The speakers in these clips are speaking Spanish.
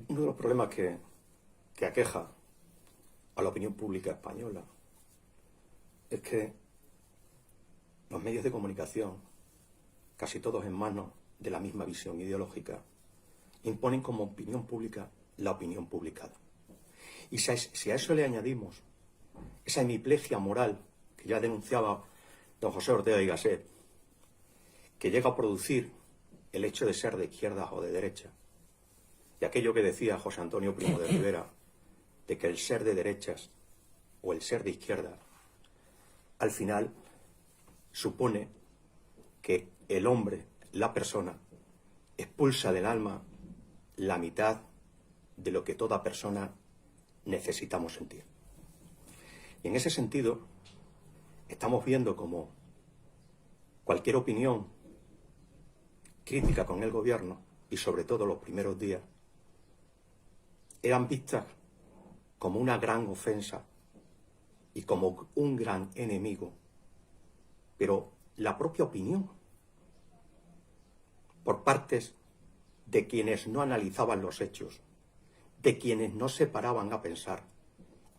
Uno de los problemas que aqueja a la opinión pública española es que los medios de comunicación, casi todos en manos de la misma visión ideológica, imponen como opinión pública la opinión publicada. Y si a eso le añadimos esa hemiplegia moral que ya denunciaba don José Ortega y Gasset, que llega a producir el hecho de ser de izquierda o de derecha, y aquello que decía José Antonio Primo de Rivera, de que el ser de derechas o el ser de izquierda, al final supone que el hombre, la persona, expulsa del alma la mitad de lo que toda persona necesitamos sentir. Y en ese sentido, estamos viendo como cualquier opinión crítica con el gobierno, y sobre todo los primeros días, eran vistas como una gran ofensa y como un gran enemigo. Pero la propia opinión, por partes de quienes no analizaban los hechos, de quienes no se paraban a pensar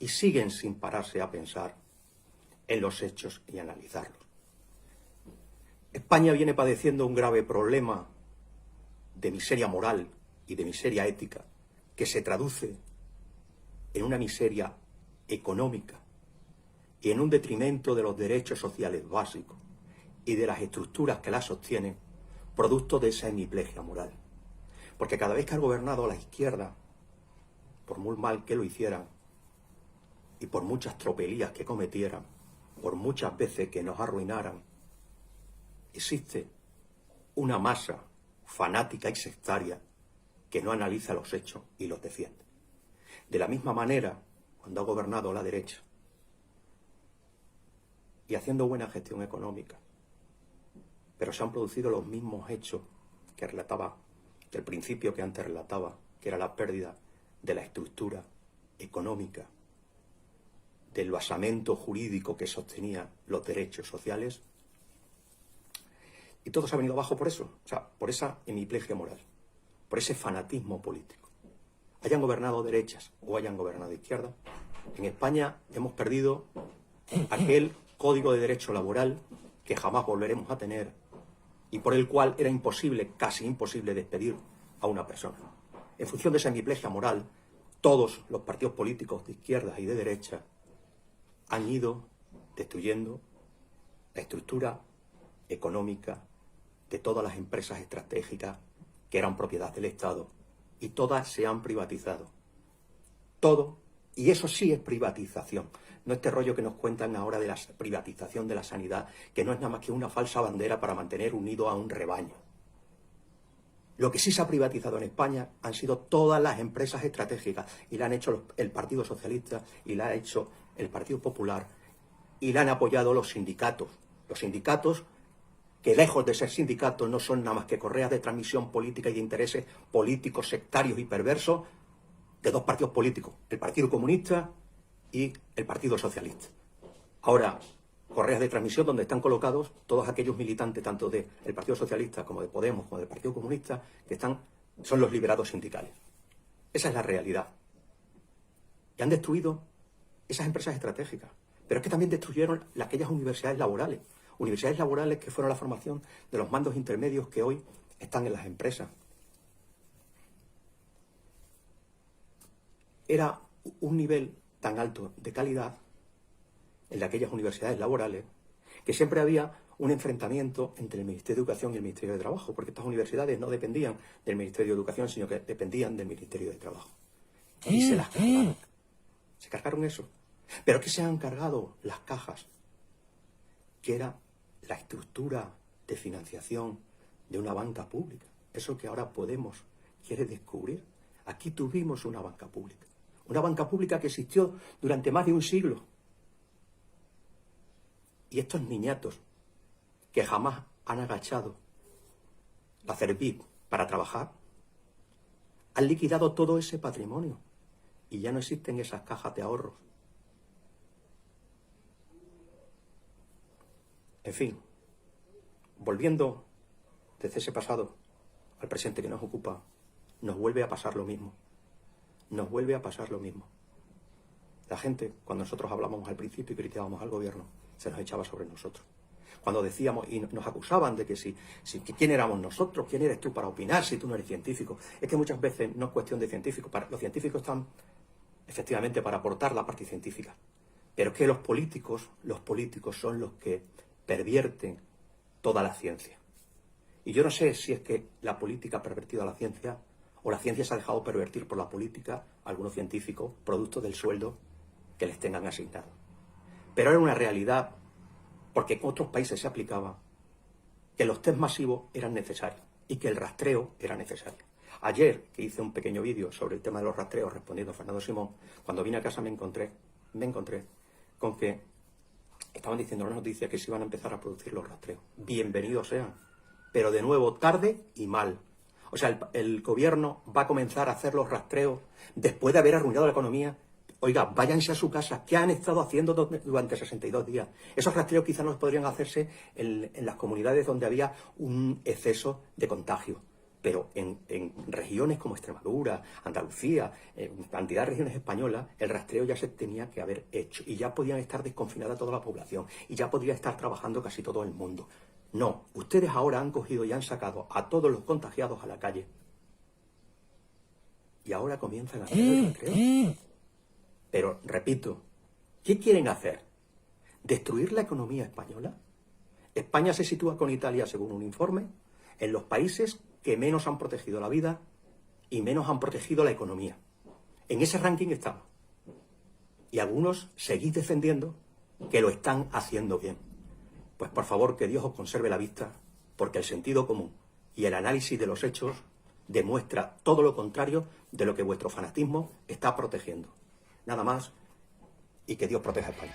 y siguen sin pararse a pensar en los hechos y analizarlos. España viene padeciendo un grave problema de miseria moral y de miseria ética, que se traduce en una miseria económica y en un detrimento de los derechos sociales básicos y de las estructuras que las sostienen, producto de esa hemiplegia moral. Porque cada vez que ha gobernado la izquierda, por muy mal que lo hicieran, y por muchas tropelías que cometieran, por muchas veces que nos arruinaran, existe una masa fanática y sectaria que no analiza los hechos y los defiende. De la misma manera, cuando ha gobernado la derecha y haciendo buena gestión económica, pero se han producido los mismos hechos que relataba, que el principio que antes relataba, que era la pérdida de la estructura económica, del basamento jurídico que sostenía los derechos sociales, y todo se ha venido abajo por eso, o sea, por esa hemiplegia moral, por ese fanatismo político. Hayan gobernado derechas o hayan gobernado izquierdas, en España hemos perdido aquel código de derecho laboral que jamás volveremos a tener y por el cual era imposible, casi imposible, despedir a una persona. En función de esa hemiplegia moral, todos los partidos políticos de izquierdas y de derecha han ido destruyendo la estructura económica de todas las empresas estratégicas que eran propiedad del Estado, y todas se han privatizado. Todo, y eso sí es privatización. No este rollo que nos cuentan ahora de la privatización de la sanidad, que no es nada más que una falsa bandera para mantener unido a un rebaño. Lo que sí se ha privatizado en España han sido todas las empresas estratégicas, y la han hecho el Partido Socialista, y la ha hecho el Partido Popular, y la han apoyado los sindicatos. Los sindicatos que lejos de ser sindicatos no son nada más que correas de transmisión política y de intereses políticos, sectarios y perversos de dos partidos políticos, el Partido Comunista y el Partido Socialista. Ahora, correas de transmisión donde están colocados todos aquellos militantes, tanto del Partido Socialista como de Podemos, como del Partido Comunista, que son los liberados sindicales. Esa es la realidad. Y han destruido esas empresas estratégicas. Pero es que también destruyeron aquellas universidades laborales que fueron la formación de los mandos intermedios que hoy están en las empresas. Era un nivel tan alto de calidad en aquellas universidades laborales que siempre había un enfrentamiento entre el Ministerio de Educación y el Ministerio de Trabajo, porque estas universidades no dependían del Ministerio de Educación, sino que dependían del Ministerio de Trabajo. Y se las cargaron. Se cargaron eso. Pero que se han cargado las cajas, que era la estructura de financiación de una banca pública. Eso que ahora Podemos quiere descubrir. Aquí tuvimos una banca pública que existió durante más de un siglo. Y estos niñatos que jamás han agachado la cerviz para trabajar, han liquidado todo ese patrimonio y ya no existen esas cajas de ahorros. En fin, volviendo desde ese pasado al presente que nos ocupa, nos vuelve a pasar lo mismo. nos vuelve a pasar lo mismo. La gente, cuando nosotros hablábamos al principio y criticábamos al gobierno, se nos echaba sobre nosotros. Cuando decíamos y nos acusaban de que quién éramos nosotros, quién eres tú para opinar si tú no eres científico. Es que muchas veces no es cuestión de científicos. Los científicos están efectivamente para aportar la parte científica. Pero es que los políticos son los que pervierten toda la ciencia. Y yo no sé si es que la política ha pervertido a la ciencia o la ciencia se ha dejado pervertir por la política, algunos científicos, producto del sueldo que les tengan asignado. Pero era una realidad, porque en otros países se aplicaba, que los test masivos eran necesarios y que el rastreo era necesario. Ayer, que hice un pequeño vídeo sobre el tema de los rastreos respondiendo a Fernando Simón, cuando vine a casa me encontré con que estaban diciendo en la noticia que se iban a empezar a producir los rastreos. Bienvenidos sean, pero de nuevo tarde y mal. O sea, el gobierno va a comenzar a hacer los rastreos después de haber arruinado la economía. Oiga, váyanse a su casa. ¿Qué han estado haciendo durante 62 días? Esos rastreos quizás no podrían hacerse en las comunidades donde había un exceso de contagio. Pero en regiones como Extremadura, Andalucía, en cantidad de regiones españolas, el rastreo ya se tenía que haber hecho. Y ya podían estar desconfinada toda la población. Y ya podría estar trabajando casi todo el mundo. No, ustedes ahora han cogido y han sacado a todos los contagiados a la calle. Y ahora comienzan a hacer el rastreo. Pero, repito, ¿qué quieren hacer? ¿Destruir la economía española? España se sitúa con Italia, según un informe, en los países que menos han protegido la vida y menos han protegido la economía. En ese ranking estamos. Y algunos seguís defendiendo que lo están haciendo bien. Pues por favor, que Dios os conserve la vista, porque el sentido común y el análisis de los hechos demuestra todo lo contrario de lo que vuestro fanatismo está protegiendo. Nada más, y que Dios proteja a España.